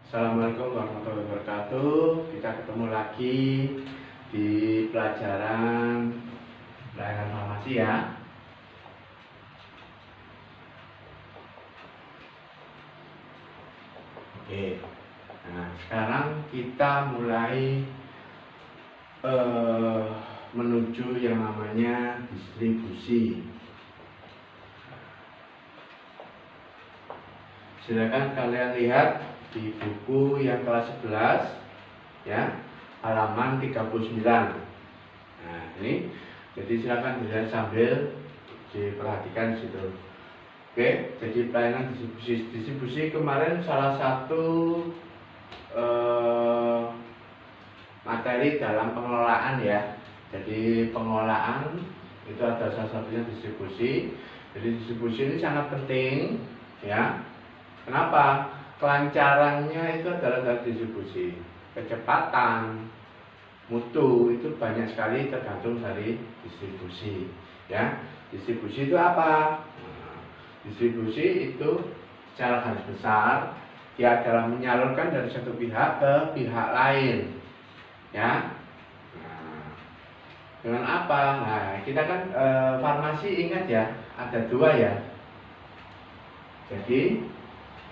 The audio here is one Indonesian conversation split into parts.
Assalamualaikum warahmatullahi wabarakatuh. Kita ketemu lagi di pelajaran pelayanan farmasi ya. Oke. Nah, sekarang kita mulai menuju yang namanya distribusi. Silakan kalian lihat di buku yang kelas 11 ya, halaman 39. Nah, ini jadi silakan dilihat sambil diperhatikan di situ. Oke, jadi pelayanan distribusi kemarin salah satu materi dalam pengelolaan ya. Jadi pengelolaan itu ada salah satunya distribusi. Jadi distribusi ini sangat penting ya. Kenapa? Kelancarannya itu adalah dari distribusi. Kecepatan, mutu itu banyak sekali tergantung dari distribusi. Ya, distribusi itu apa? Nah, distribusi itu secara garis besar dia adalah menyalurkan dari satu pihak ke pihak lain. Ya, nah, dengan apa? Nah, kita kan farmasi ingat ya, ada dua ya. Jadi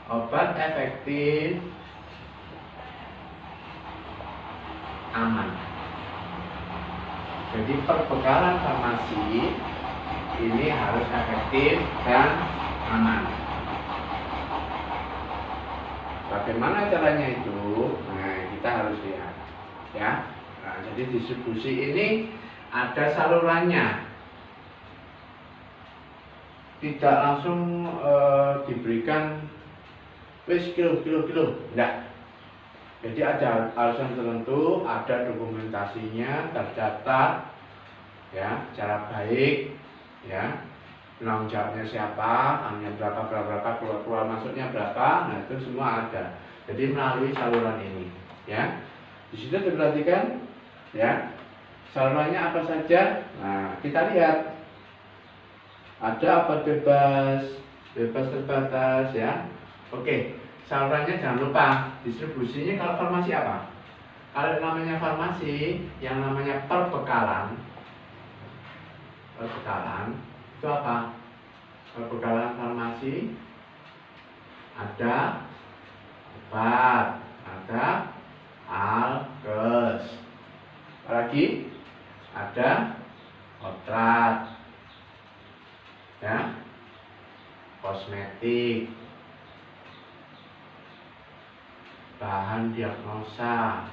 obat efektif aman. Jadi perbekalan farmasi ini harus efektif dan aman. Bagaimana caranya itu? Nah, kita harus lihat ya. Nah, jadi distribusi ini ada salurannya. Tidak langsung diberikan wis kilo, enggak. Jadi ada alasan tertentu, ada dokumentasinya, tercatat ya, cara baik ya, penanggung jawabnya siapa, hanya berapa, keluar masuknya berapa, nah itu semua ada. Jadi melalui saluran ini ya. Di situ diperhatikan ya, salurannya apa saja. Nah, kita lihat ada obat bebas terbatas ya. Oke, salurannya jangan lupa. Distribusinya kalau farmasi apa? Kalau namanya farmasi, yang namanya perbekalan itu apa? Perbekalan farmasi ada obat, ada alkes, apalagi ada otrat ya, kosmetik, bahan diagnosa.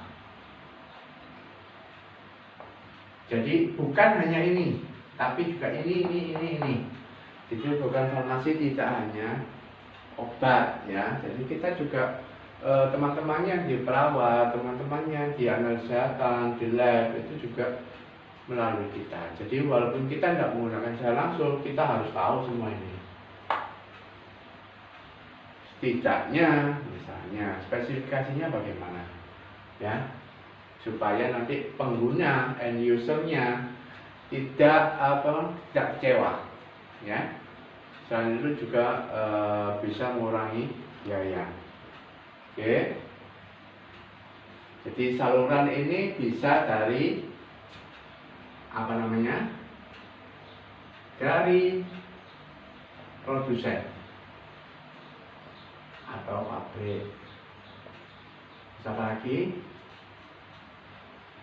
Jadi bukan hanya ini, tapi juga ini. Jadi bukan farmasi tidak hanya obat ya. Jadi kita juga teman-temannya yang di perawat, teman-temannya yang di analis kesehatan, di lab itu juga melalui kita. Jadi walaupun kita tidak menggunakan secara langsung, kita harus tahu semua ini. Setidaknya misalnya spesifikasinya bagaimana ya, supaya nanti pengguna end usernya tidak kecewa ya. Selain itu juga bisa mengurangi biaya. Oke, jadi saluran ini bisa dari dari produsen atau pabrik. Siapa lagi?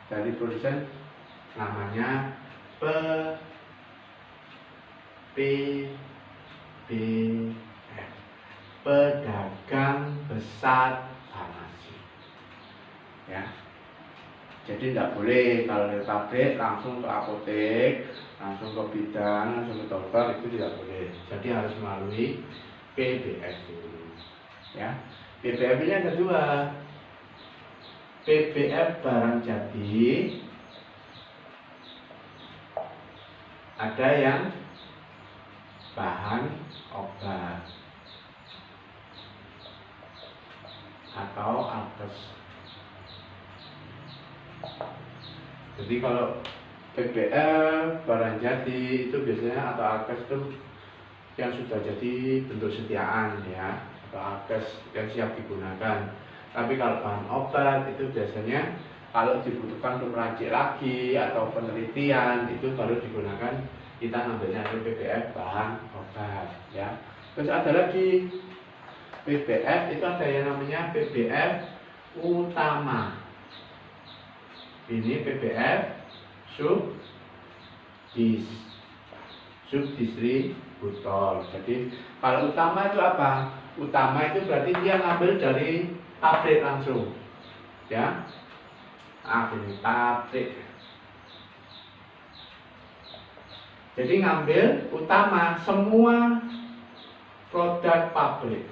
Dari produsen namanya PBF, pedagang besar farmasi ya. Jadi tidak boleh kalau dari pabrik langsung ke apotek, langsung ke bidan, langsung ke dokter, itu tidak boleh. Jadi harus melalui PBF dulu ya. PBF ini ada dua. PBF barang jadi, ada yang bahan obat atau alkes. Jadi kalau PBF barang jadi itu biasanya atau alkes itu yang sudah jadi bentuk sediaan ya, atau alkes yang siap digunakan. Tapi kalau bahan obat itu biasanya kalau dibutuhkan untuk meracik lagi atau penelitian itu baru digunakan, kita ngambilnya dari PPF bahan obat ya. Terus ada lagi PPF itu ada yang namanya PPF utama. Ini PPF subdistributor. Jadi kalau utama itu apa? Utama itu berarti dia ngambil dari pabrik langsung, ya. Ini pabrik. Jadi ngambil utama semua produk pabrik,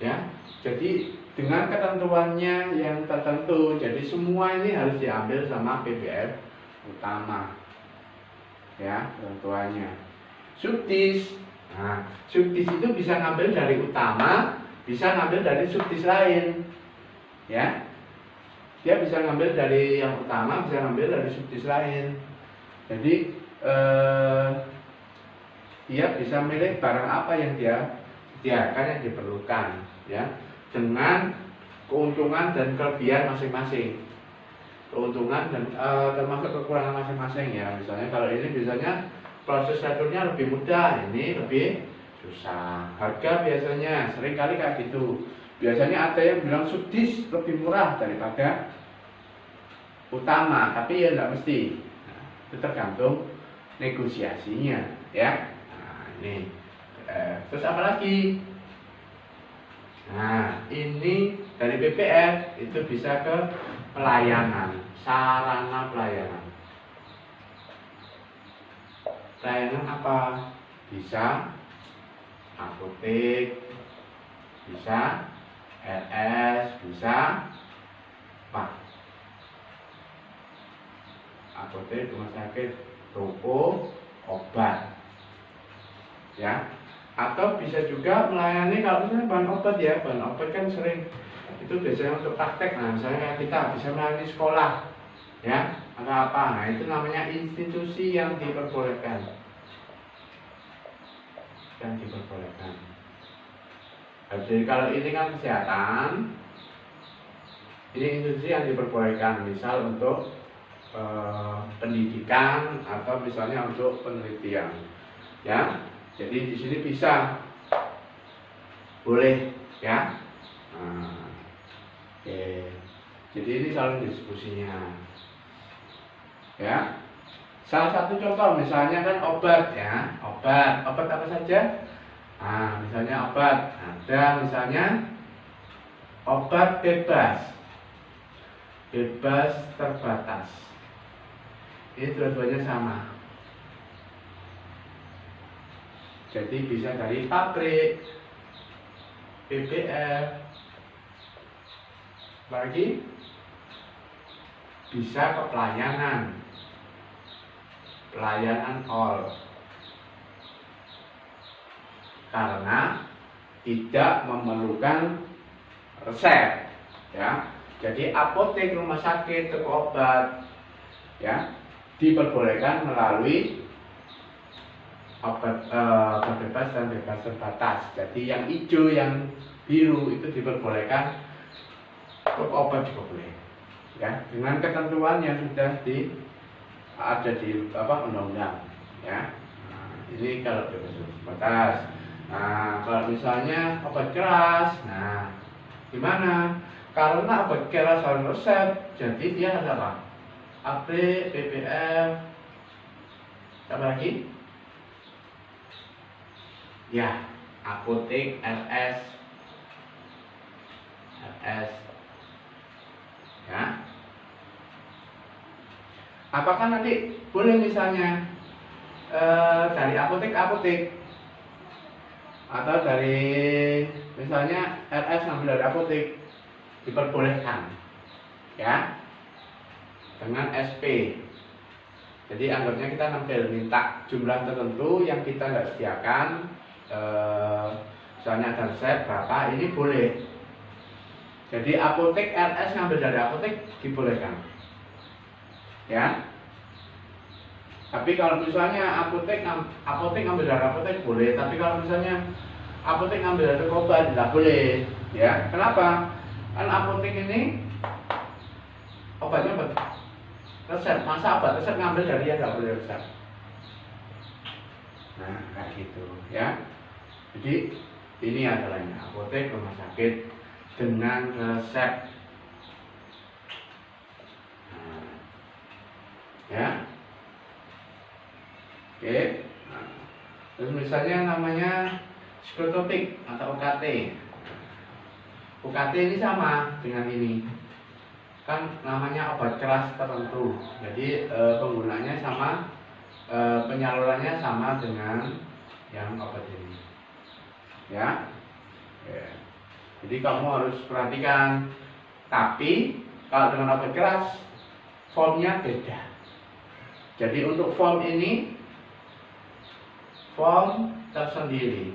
ya. Jadi dengan ketentuannya yang tertentu, jadi semua ini harus diambil sama PPF utama, ya, ketentuannya. Subdis, nah, subdis itu bisa ngambil dari utama, bisa ngambil dari subdis lain, ya. Dia bisa ngambil dari yang utama, bisa ngambil dari subdis lain. Jadi dia bisa milih barang apa yang dia sediakan, yang diperlukan, ya, dengan keuntungan dan kelebihan masing-masing. Keuntungan dan termasuk kekurangan masing-masing, ya. Misalnya kalau ini biasanya proses returnya lebih mudah, ini lebih susah. Harga biasanya sering kali kayak gitu. Biasanya ada yang bilang subdis lebih murah daripada utama, tapi ya tidak mesti. Nah, itu tergantung negosiasinya, ya. Nah, ini terus apa lagi? Nah, ini dari PPF itu bisa ke pelayanan, sarana pelayanan. Pelayanan apa? Bisa apotek, bisa RS, bisa apa? Apotek, rumah sakit, toko, obat, ya. Atau bisa juga melayani kalau misalnya bahan obat, ya. Bahan obat kan sering itu biasanya untuk praktek. Nah, misalnya kita bisa melayani sekolah, ya, atau apa. Nah, itu namanya institusi yang diperbolehkan. Yang diperbolehkan. Jadi kalau ini kan kesehatan, ini institusi yang diperbolehkan, misal untuk pendidikan atau misalnya untuk penelitian, ya. Jadi di sini bisa, boleh, ya. Nah, oke. Jadi ini saluran distribusinya, ya. Salah satu contoh misalnya kan obat, ya. Obat apa saja? Nah, misalnya obat ada, misalnya obat bebas terbatas. Ini dua-duanya sama. Jadi bisa dari pabrik, PPF, lagi bisa ke pelayanan all, karena tidak memerlukan resep, ya. Jadi apotek, rumah sakit, toko obat, ya, diperbolehkan melalui obat bebas dan bebas terbatas. Jadi yang hijau, yang biru itu diperbolehkan, untuk obat juga boleh, ya, dengan ketentuan yang sudah ada di undang-undang, ya. Nah, ini kalau bebas terbatas. Nah, kalau misalnya obat keras, nah, gimana? Karena obat keras harus resep, jadi dia ada apa? AP, PPF, apa lagi? Ya, apotek, RS, ya. Apakah nanti boleh misalnya dari apotek ke apotek, atau dari misalnya RS ngambil dari apotek, diperbolehkan, ya, dengan SP. Jadi anggapnya kita ngambil, minta jumlah tertentu yang kita nggak sediakan, misalnya ada resep berapa, ini boleh. Jadi apotek RS ngambil dari apotek dibolehkan, ya. Tapi kalau misalnya apotek ngambil dari apotek boleh. Tapi kalau misalnya apotek ngambil dari obat tidak boleh, ya. Kenapa? Kan apotek ini obatnya resep, masa obat resep ngambil dari yang nggak boleh resep. Nah, kayak gitu, ya. Jadi ini adalah apotek rumah sakit dengan resep. Nah, ya. Oke. Nah, terus misalnya namanya sklerotopik atau UKT. UKT ini sama dengan ini. Kan namanya obat keras tertentu. Jadi penggunanya sama, penyalurannya sama dengan yang obat ini. Ya. Oke. Jadi kamu harus perhatikan. Tapi kalau dengan obat keras formnya beda. Jadi untuk form ini form tersendiri,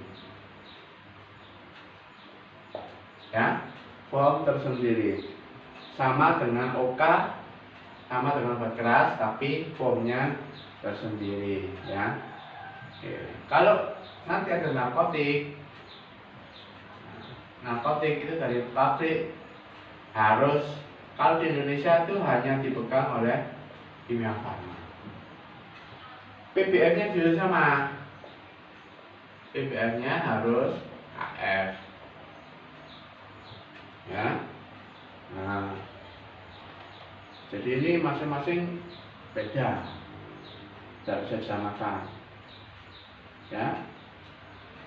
ya, form tersendiri, sama dengan OK, sama dengan obat keras, tapi formnya tersendiri, ya. Oke. Kalau nanti ada narkotik itu dari pabrik harus, kalau di Indonesia itu hanya dipegang oleh Kimia Farma. PBM-nya juga sama. PBM-nya harus KF, ya. Nah, jadi ini masing-masing beda, tidak bisa disamakan, ya.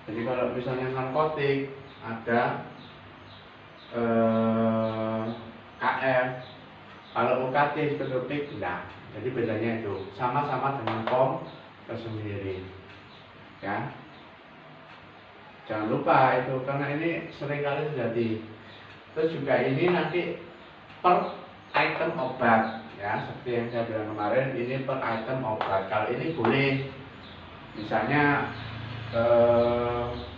Jadi kalau misalnya narkotik ada KF, kalau UKT sklerotopik enggak. Jadi bedanya itu sama-sama dengan form tersendiri, ya. Jangan lupa itu, karena ini seringkali terjadi. Terus juga ini nanti per item obat, ya, seperti yang saya bilang kemarin, ini per item obat. Kalau ini boleh, misalnya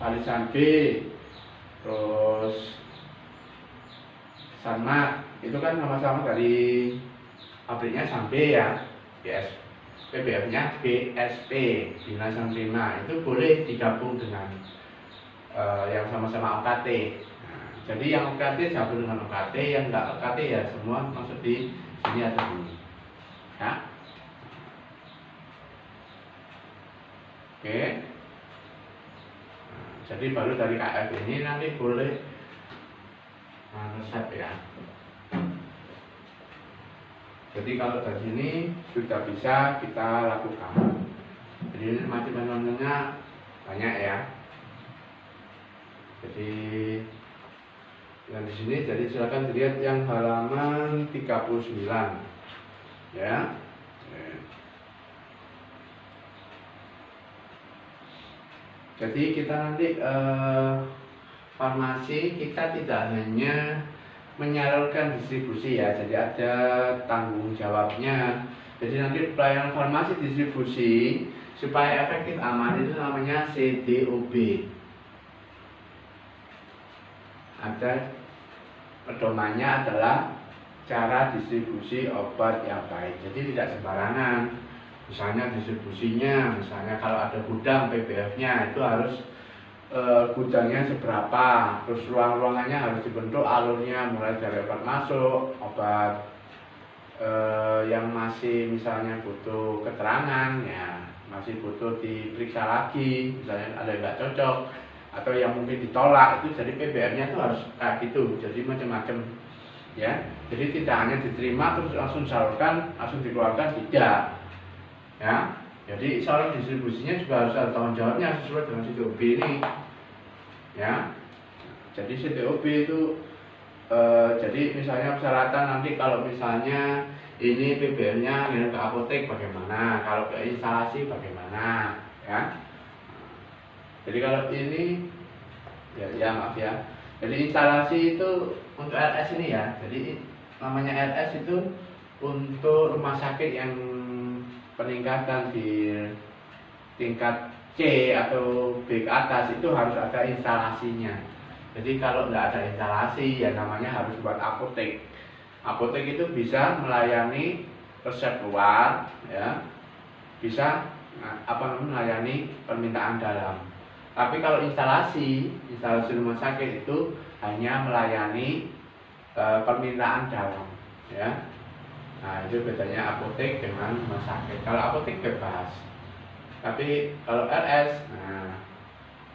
Valisan B, terus Sanmat, itu kan sama-sama dari pabriknya Sambe, ya, PBF-nya BSP, Binasan Prima, itu boleh digabung dengan yang sama-sama UKT. Nah, jadi yang UKT gabung dengan UKT, yang enggak UKT ya semua masuk di sini atau sini, ya. Oke. Nah, jadi baru dari KF ini nanti boleh resep, ya. Jadi kalau dari sini sudah bisa kita lakukan. Jadi ini macam-macamnya banyak, ya. Jadi yang di sini, jadi silakan dilihat yang halaman 39, ya. Jadi kita nanti farmasi kita tidak hanya menyalurkan distribusi, ya. Jadi ada tanggung jawabnya. Jadi nanti pelayanan farmasi distribusi supaya efektif aman itu namanya CDOB. Ada pedomannya adalah cara distribusi obat yang baik. Jadi tidak sembarangan. Misalnya distribusinya, misalnya kalau ada gudang PBF-nya itu harus gudangnya seberapa, terus ruang-ruangannya harus dibentuk alurnya, mulai dari obat masuk, obat yang masih misalnya butuh keterangan, ya masih butuh diperiksa lagi, misalnya ada yang nggak cocok atau yang mungkin ditolak, itu jadi PBM-nya itu harus kayak gitu, jadi macam-macam, ya. Jadi tidak hanya diterima terus langsung salurkan, langsung dikeluarkan, tidak, ya. Jadi saluran distribusinya juga harus ada tanggung jawabnya sesuai dengan CTOB ini, ya. Jadi CTOB itu jadi misalnya persyaratan nanti kalau misalnya ini PBM-nya ke apotek bagaimana, kalau ke instalasi bagaimana, ya. Jadi kalau ini ya maaf ya. Jadi instalasi itu untuk LS ini, ya. Jadi namanya LS itu untuk rumah sakit yang peningkatan di tingkat C atau B ke atas itu harus ada instalasinya. Jadi kalau tidak ada instalasi ya namanya harus buat apotek. Apotek itu bisa melayani resep luar, ya. Bisa melayani permintaan dalam. Tapi kalau instalasi rumah sakit itu hanya melayani permintaan dalam, ya. Nah, itu bedanya apotek dengan rumah sakit. Kalau apotek bebas, tapi kalau RS, nah,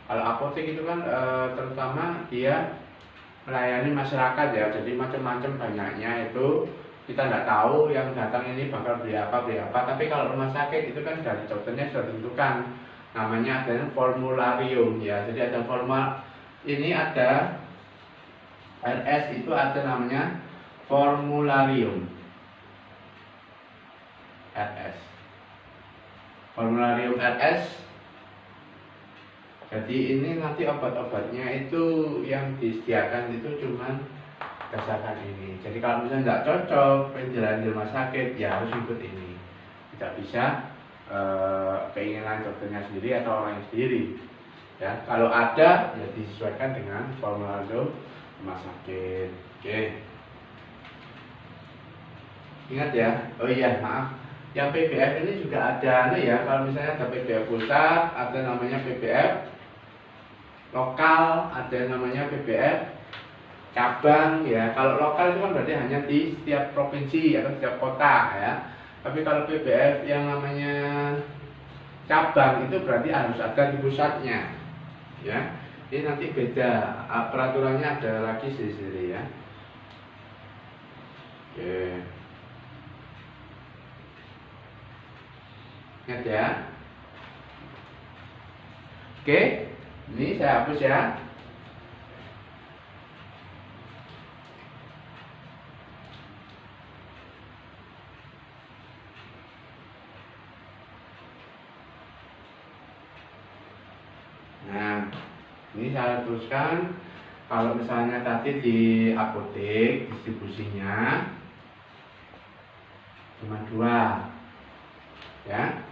kalau apotek itu kan terutama dia melayani masyarakat ya, jadi macam-macam banyaknya itu kita nggak tahu yang datang ini bakal beli apa. Tapi kalau rumah sakit itu kan dari dokternya sudah tentukan, namanya ada formularium ya. Jadi ada ini ada RS itu ada namanya formularium RS. Formularium RS. Jadi ini nanti obat-obatnya itu yang disediakan itu cuman berdasarkan ini. Jadi kalau misalnya nggak cocok penjelasan di rumah sakit, ya harus ikut ini. Tidak bisa keinginan dokternya sendiri atau orang sendiri. Ya, kalau ada ya disesuaikan dengan formularium rumah sakit. Oke. Ingat ya. Oh iya, maaf. Yang PBF ini juga ada ya. Kalau misalnya ada PBF pusat, ada namanya PBF lokal, ada namanya PBF cabang ya. Kalau lokal itu kan berarti hanya di setiap provinsi atau setiap kota ya. Tapi kalau PBF yang namanya cabang itu berarti harus ada di pusatnya ya. Ini nanti beda, peraturannya ada lagi sendiri ya. Oke. Ingat ya. Oke. Ini saya hapus ya. Nah, ini saya teruskan. Kalau misalnya tadi di apotek distribusinya cuma 2 ya.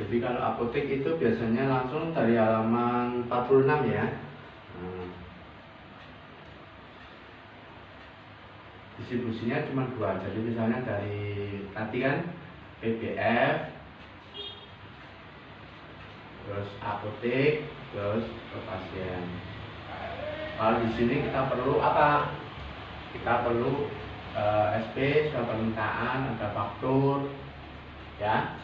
Jadi kalau apotek itu biasanya langsung dari halaman 46 ya. Distribusinya cuma 2. Jadi misalnya dari tadi kan PBF, terus apotek, terus ke pasien. Kalau di sini kita perlu apa? Kita perlu SP, surat permintaan, ada faktur, ya.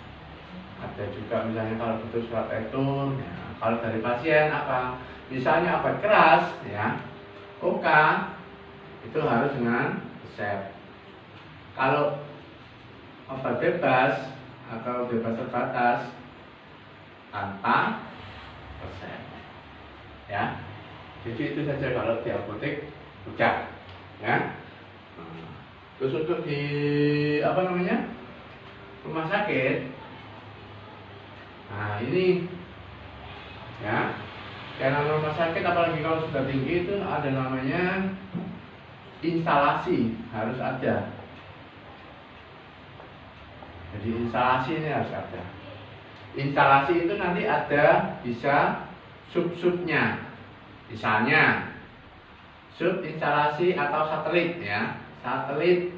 Ada juga misalnya kalau butuh surat retur. Ya. Kalau dari pasien apa? Misalnya obat keras, ya, OK, itu harus dengan resep. Kalau obat bebas atau bebas terbatas tanpa resep, ya. Jadi itu saja kalau di apotek udah, ya. Terus untuk di rumah sakit. Nah ini ya, karena rumah sakit apalagi kalau sudah tinggi itu ada namanya instalasi, harus ada. Jadi instalasi ini harus ada. Instalasi itu nanti ada bisa sub-subnya. Misalnya sub instalasi atau satelit ya. Satelit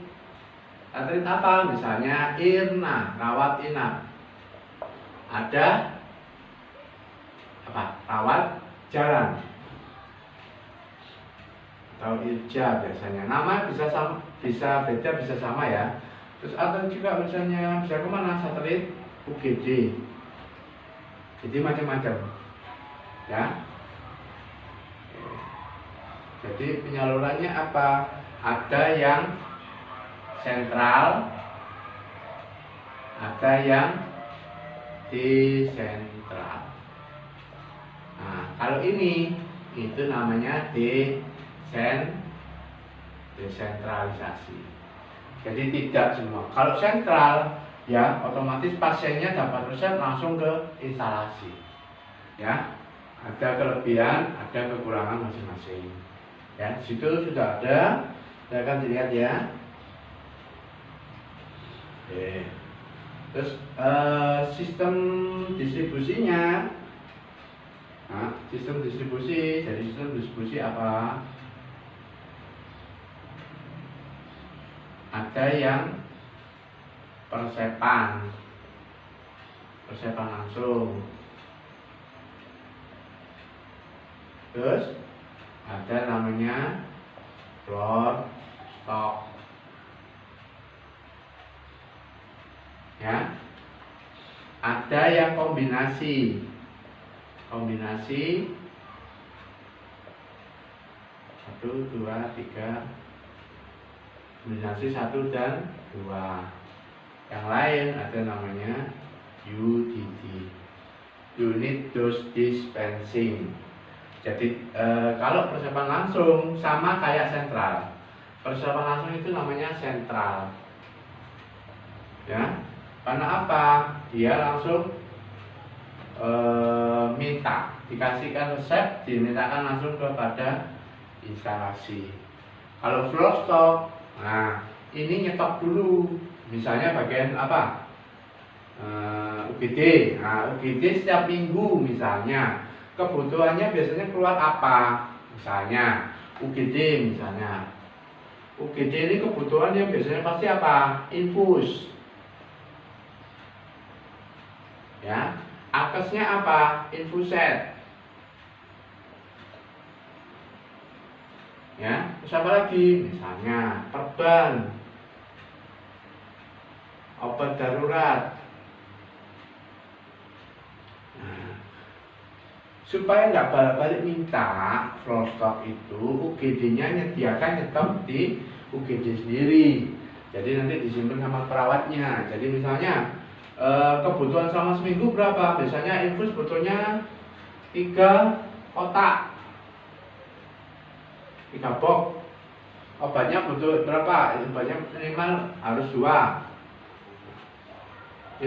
apa? Misalnya IRNA, rawat inap. Ada apa? Rawat jalan atau IRJA biasanya. Nama bisa sama, bisa beda, bisa sama ya. Terus atau juga misalnya bisa kemana? Satelit UGD. Jadi macam-macam ya. Jadi penyalurannya apa? Ada yang sentral, ada yang desentral. Nah, kalau ini itu namanya desentralisasi. Jadi tidak semua. Kalau sentral ya otomatis pasiennya dapat resep langsung ke instalasi. Ya. Ada kelebihan, ada kekurangan masing-masing. Ya, situ sudah ada. Silakan dilihat ya. Oke. Terus sistem distribusinya. Nah, sistem distribusi. Jadi sistem distribusi apa? ada yang persepan langsung. Terus ada namanya floor stock, ya. Ada yang kombinasi 1, 2, 3, kombinasi 1 dan 2. Yang lain ada namanya UDD, unit dose dispensing. Jadi kalau persiapan langsung sama kayak sentral. Persiapan langsung itu namanya sentral, ya. Karena apa? Dia langsung minta, dikasihkan resep, dimintakan langsung kepada instalasi. Kalau floor stock, nah ini nyetok dulu. Misalnya bagian apa? UGD. Nah, UGD setiap minggu misalnya. Kebutuhannya biasanya keluar apa? Misalnya UGD misalnya. UGD ini kebutuhan yang biasanya pasti apa? Infus. Ya. Akesnya apa? Infuset. Ya, terus apa lagi? Misalnya perban, obat darurat. Supaya nggak balik-balik minta floor stock itu, UGD-nya nyediakan nyetok di UGD sendiri. Jadi nanti disimpan sama perawatnya. Jadi misalnya kebutuhan selama seminggu berapa? Biasanya infus butuhnya 3 kotak, 3 box. Obatnya butuh berapa? Obatnya minimal harus 2.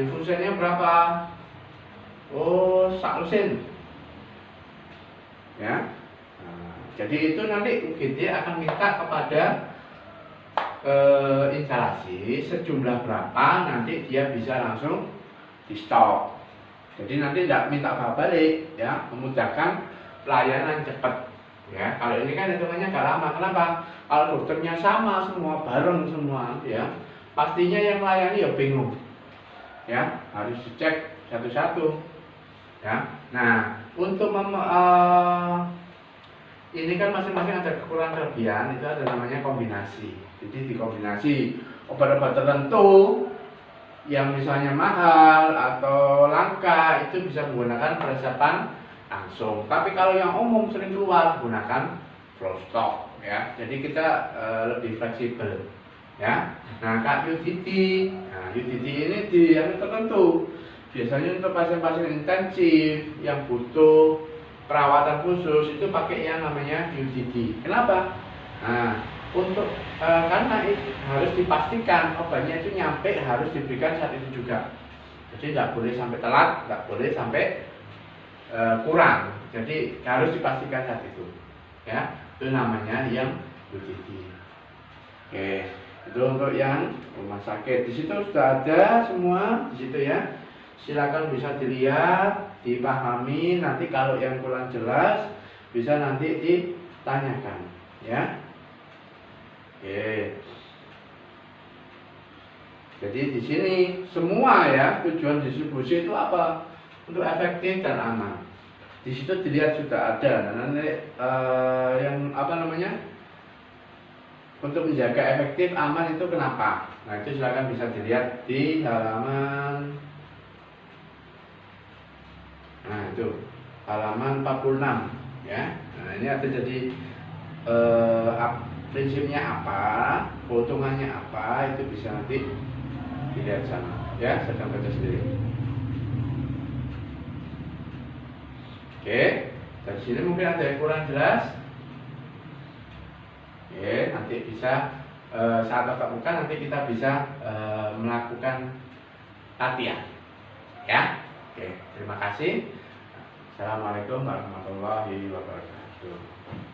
Infusennya berapa? Oh, 1 lusin. Ya. Nah, jadi itu nanti UGD akan minta kepada instalasi sejumlah berapa, nanti dia bisa langsung di stok. Jadi nanti tidak minta balik, ya, memudahkan pelayanan cepat. Ya, kalau ini kan hitungannya agak lama. Kenapa? Kalau dokternya sama semua, bareng semua, ya, pastinya yang melayani ya bingung. Ya, harus dicek satu-satu. Ya. Nah, untuk ini kan masing-masing ada kekurangan kelebihan, itu ada namanya kombinasi. Jadi dikombinasi obat-obat tertentu yang misalnya mahal atau langka itu bisa menggunakan persiapan langsung. Tapi kalau yang umum sering keluar gunakan floor stock, ya. Jadi kita lebih fleksibel, ya. Nah, UDD, UDD ini di yang tertentu. Biasanya untuk pasien-pasien intensif yang butuh perawatan khusus itu pakai yang namanya UDD. Kenapa? Nah, untuk karena itu harus dipastikan obatnya itu nyampe, harus diberikan saat itu juga. Jadi tidak boleh sampai telat, tidak boleh sampai kurang. Jadi harus dipastikan saat itu. Ya, itu namanya yang UDD. Oke, itu untuk yang rumah sakit. Di situ sudah ada semua di situ, ya. Silakan bisa dilihat, dipahami. Nanti kalau yang kurang jelas bisa nanti ditanyakan, ya. Oke. Jadi di sini semua, ya, tujuan distribusi itu apa? Untuk efektif dan aman. Di situ dilihat sudah ada. Nah, nanti yang apa namanya? Untuk menjaga efektif aman itu kenapa? Nah, itu silakan bisa dilihat di halaman. Nah, itu halaman 46, ya. Nah, ini ada jadi prinsipnya apa, keuntungannya apa, itu bisa nanti dilihat sana, ya. Saya baca sendiri. Oke, dari sini mungkin ada yang kurang jelas. Oke, nanti bisa saat tatap muka nanti kita bisa melakukan latihan, ya. Oke, terima kasih. Assalamualaikum warahmatullahi wabarakatuh.